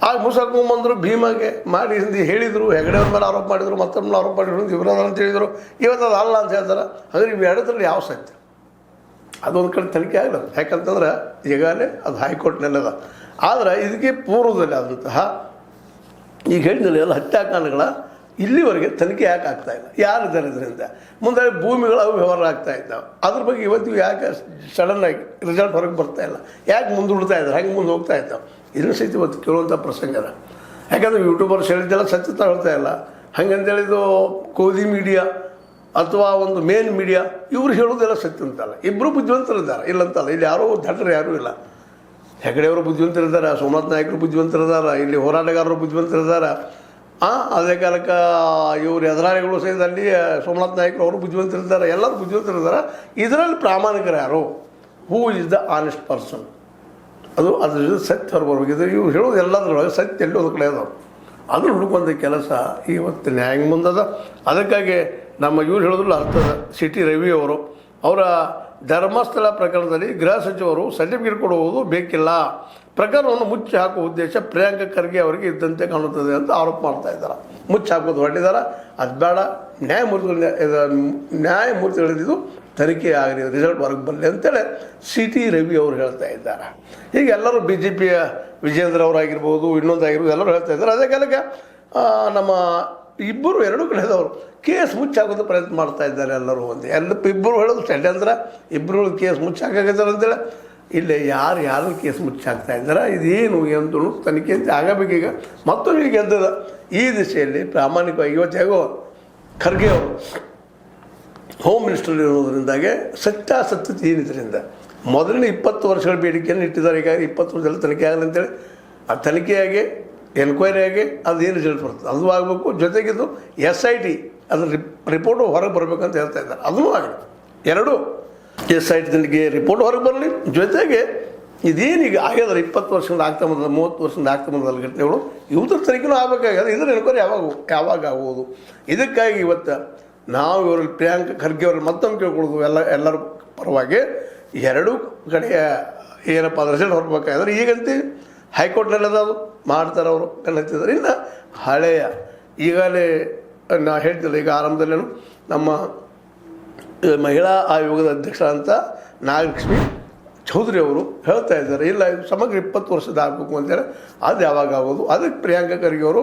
ಆಗ ಮುಸಾಕೊಂಬಂದರು ಭೀಮಾಗೆ ಮಾಡಿ ಹಿಂದೆ ಹೇಳಿದರು, ಹೆಗಡೆಯವ್ರ ಮೇಲೆ ಆರೋಪ ಮಾಡಿದರು, ಮತ್ತೊಬ್ಬ ಮೇಲೆ ಆರೋಪ ಮಾಡಿದ್ರು, ಇವರದ ಅಂತ ಹೇಳಿದರು. ಇವತ್ತು ಅದು ಅಲ್ಲ ಅಂತ ಹೇಳ್ತಾರೆ. ಹಾಗಾದ್ರೆ ಇವು ಎರಡರಲ್ಲಿ ಯಾವ ಸತ್ಯ? ಅದೊಂದು ಕಡೆ ತನಿಖೆ ಆಗಲ್ಲ. ಯಾಕಂತಂದ್ರೆ ಈಗಾಗಲೇ ಅದು ಹೈಕೋರ್ಟ್ನಲ್ಲದ. ಆದರೆ ಇದಕ್ಕೆ ಪೂರ್ವದಲ್ಲಿ ಆದಂತಹ ಈಗ ಹೇಳಿದಲ್ಲಿ ಎಲ್ಲ ಹತ್ಯಾಕಾಂಡಗಳ ಇಲ್ಲಿವರೆಗೆ ತನಿಖೆ ಯಾಕೆ ಆಗ್ತಾಯಿಲ್ಲ? ಯಾರಿದ್ದಾರೆ ಇದರಿಂದ? ಮುಂದೆ ಭೂಮಿಗಳು ಅವು ವ್ಯವಹಾರ ಆಗ್ತಾಯಿದ್ದಾವೆ. ಅದ್ರ ಬಗ್ಗೆ ಇವತ್ತು ಯಾಕೆ ಸಡನ್ನಾಗಿ ರಿಸಲ್ಟ್ ಹೊರಗೆ ಬರ್ತಾಯಿಲ್ಲ? ಯಾಕೆ ಮುಂದೂಡ್ತಾ ಇದ್ದಾರೆ? ಹೆಂಗೆ ಮುಂದೆ ಹೋಗ್ತಾ ಇದ್ದಾವೆ? ಇದನ್ನು ಸಹಿತ ಇವತ್ತು ಕೇಳುವಂಥ ಪ್ರಸಂಗ ಅದ. ಯಾಕಂದರೆ ಯೂಟ್ಯೂಬರ್ಸ್ ಹೇಳಿದ್ದೆಲ್ಲ ಸತ್ಯತೆ ಹೇಳ್ತಾ ಇಲ್ಲ. ಹಂಗಂತೇಳಿದು ಕೋದಿ ಮೀಡಿಯಾ ಅಥವಾ ಒಂದು ಮೇನ್ ಮೀಡಿಯಾ ಇವರು ಹೇಳೋದೆಲ್ಲ ಸತ್ಯ ಅಂತಲ್ಲ. ಇಬ್ಬರು ಬುದ್ಧಿವಂತರಿದ್ದಾರೆ, ಇಲ್ಲಂತಲ್ಲ. ಇಲ್ಲಿ ಯಾರೋ ದಡ್ಡರು ಯಾರೂ ಇಲ್ಲ. ಹೆಗಡೆಯವರು ಬುದ್ಧಿವಂತರಿದ್ದಾರೆ, ಸೋಮನಾಥ್ ನಾಯಕರು ಬುದ್ಧಿವಂತರಿದ್ದಾರೆ, ಇಲ್ಲಿ ಹೋರಾಟಗಾರರು ಬುದ್ಧಿವಂತರಿದ್ದಾರೆ. ಅದೇ ಕಾಲಕ್ಕೆ ಇವರು ಎದುರಾಳಿಗಳು ಸಹಿತ ಅಲ್ಲಿ ಸೋಮನಾಥ್ ನಾಯಕರು ಅವರು ಬುದ್ಧಿವಂತರಿದ್ದಾರೆ, ಎಲ್ಲರೂ ಬುದ್ಧಿವಂತರಿದ್ದಾರೆ. ಇದರಲ್ಲಿ ಪ್ರಾಮಾಣಿಕರು ಯಾರು? Who is the honest person? ಅದ್ರ ಸತ್ಯ ಹೊರಬರ್ಬೇಕಿದ್ರೆ ಇವ್ರು ಹೇಳೋದು ಎಲ್ಲದ್ರೊಳಗೆ ಸತ್ಯ ಎಲ್ಲಿ ಒಂದು ಕಡೆ ಅದಾವೆ. ಅದು ಹುಡುಕುವಂಥ ಕೆಲಸ ಇವತ್ತು ನ್ಯಾಯ ಮುಂದದ. ಅದಕ್ಕಾಗಿ ನಮ್ಮ ಇವ್ರು ಹೇಳಿದ್ರಲ್ಲ ಅರ್ಥದ ಸಿಟಿ ರವಿ ಅವರ ಧರ್ಮಸ್ಥಳ ಪ್ರಕರಣದಲ್ಲಿ ಗೃಹ ಸಚಿವರು ಸರ್ಟಿಫಿಕೇಟ್ ಕೊಡುವುದು ಬೇಕಿಲ್ಲ, ಪ್ರಕರಣವನ್ನು ಮುಚ್ಚಿ ಹಾಕುವ ಉದ್ದೇಶ ಪ್ರಿಯಾಂಕ ಖರ್ಗೆ ಅವರಿಗೆ ಇದ್ದಂತೆ ಕಾಣುತ್ತದೆ ಅಂತ ಆರೋಪ ಮಾಡ್ತಾ ಇದ್ದಾರೆ. ಮುಚ್ಚಿ ಹಾಕೋದು ಹೊರಟಿದ್ದಾರೆ. ಅದು ಬೇಡ, ನ್ಯಾಯಮೂರ್ತಿಗಳಿದ್ದು ತನಿಖೆ ಆಗಲಿ, ರಿಸಲ್ಟ್ ಹೊರಗೆ ಬರಲಿ ಅಂತೇಳಿ ಸಿಟಿ ರವಿ ಅವರು ಹೇಳ್ತಾ ಇದ್ದಾರೆ. ಈಗ ಎಲ್ಲರೂ ಬಿ ಜೆ ಪಿಯ ವಿಜೇಂದ್ರ ಅವರಾಗಿರ್ಬೋದು, ಇನ್ನೊಂದಾಗಿರ್ಬೋದು, ಎಲ್ಲರೂ ಹೇಳ್ತಾ ಇದ್ದಾರೆ. ಅದೇ ಕಾಲಕ್ಕೆ ನಮ್ಮ ಎರಡು ಕಡೆದವರು ಕೇಸ್ ಮುಚ್ಚಾಕೋದು ಪ್ರಯತ್ನ ಮಾಡ್ತಾ ಇದ್ದಾರೆ ಎಲ್ಲರೂ. ಇಬ್ಬರು ಹೇಳೋದು ಷಡ್ಯಂತ್ರ, ಇಬ್ಬರು ಕೇಸ್ ಮುಚ್ಚಾಕಿದ್ದಾರೆ ಅಂತೇಳಿ. ಇಲ್ಲೇ ಯಾರು ಕೇಸ್ ಮುಚ್ಚಾಕ್ತಾ ಇದ್ದಾರೆ, ಇದೇನು ಎಂದು ತನಿಖೆ ಅಂತ ಆಗಬೇಕೀಗ. ಮತ್ತೊಂದು ಈಗ ಎದ್ದದ ಈ ದಿಶೆಯಲ್ಲಿ ಪ್ರಾಮಾಣಿಕವಾಗಿ ಇವತ್ತು ಹೇಗೋ ಖರ್ಗೆ ಅವರು ಹೋಮ್ ಮಿನಿಸ್ಟರ್ ಇರೋದ್ರಿಂದಾಗೆ ಸತ್ಯಾಸತ್ಯತೆ ಏನಿದ್ರಿಂದ ಮೊದಲಿನ 20 ವರ್ಷಗಳ ಬೇಡಿಕೆಯನ್ನು ಇಟ್ಟಿದ್ದಾರೆ. ಈಗ 20 ವರ್ಷದಲ್ಲಿ ತನಿಖೆ ಆಗಲಿ ಅಂತೇಳಿ ಆ ತನಿಖೆಯಾಗಿ ಎನ್ಕ್ವೈರಿ ಆಗಿ ಅದೇನು ರಿಸಲ್ಟ್ ಬರ್ತದೆ ಅದು ಆಗಬೇಕು. ಜೊತೆಗಿದ್ದು SIT ಅದ್ರ ರಿಪೋರ್ಟು ಹೊರಗೆ ಬರಬೇಕಂತ ಹೇಳ್ತಾ ಇದ್ದಾರೆ. ಅದೂ ಆಗಲಿ. ಎರಡೂ SIT ತನಿಖೆ ರಿಪೋರ್ಟ್ ಹೊರಗೆ ಬರಲಿ, ಜೊತೆಗೆ ಇದೇನೀಗ ಆಗ್ಯದ 20 ವರ್ಷದಿಂದ ಆಗ್ತಾ ಬಂದದ, 30 ವರ್ಷದಿಂದ ಆಗ್ತಾ ಬಂದಲ್ಲ ಘಟನೆಗಳು, ಇವ್ರ ತನಿಖೆನೂ ಆಗಬೇಕಾಗ್ಯದ. ಇದರ ಎನ್ಕ್ವೈರಿ ಯಾವಾಗ ಆಗುವುದು? ಇದಕ್ಕಾಗಿ ಇವತ್ತು ನಾವು ಇವರಲ್ಲಿ ಪ್ರಿಯಾಂಕ ಖರ್ಗೆ ಅವ್ರಲ್ಲಿ ಮತ್ತೊಮ್ಮೆ ಕೇಳ್ಕೊಳೋದು ಎಲ್ಲರ ಪರವಾಗಿ ಎರಡೂ ಕಡೆಯ ಏನಪ್ಪ ರಿಸಲ್ಟ್ ಹೊರಬೇಕಾದ್ರೆ ಈಗಂತೂ ಹೈಕೋರ್ಟ್ನಲ್ಲದ ಅದು ಮಾಡ್ತಾರೆ, ಅವರು ಕನ್ನತ್ತಿದ್ದಾರೆ. ಇನ್ನು ಹಳೆಯ ಈಗಾಗಲೇ ನಾ ಹೇಳ್ತಿಲ್ಲ, ಈಗ ಆರಂಭದಲ್ಲೇನು ನಮ್ಮ ಮಹಿಳಾ ಆಯೋಗದ ಅಧ್ಯಕ್ಷರಾದಂಥ ನಾಗಲಕ್ಷ್ಮಿ ಚೌಧರಿ ಅವರು ಹೇಳ್ತಾ ಇದ್ದಾರೆ, ಇಲ್ಲ ಇದು ಸಮಗ್ರ 20 ವರ್ಷದ ಆಗಬೇಕು ಅಂತೇಳಿ. ಅದು ಯಾವಾಗ ಆಗೋದು? ಅದಕ್ಕೆ ಪ್ರಿಯಾಂಕ ಖರ್ಗೆ ಅವರು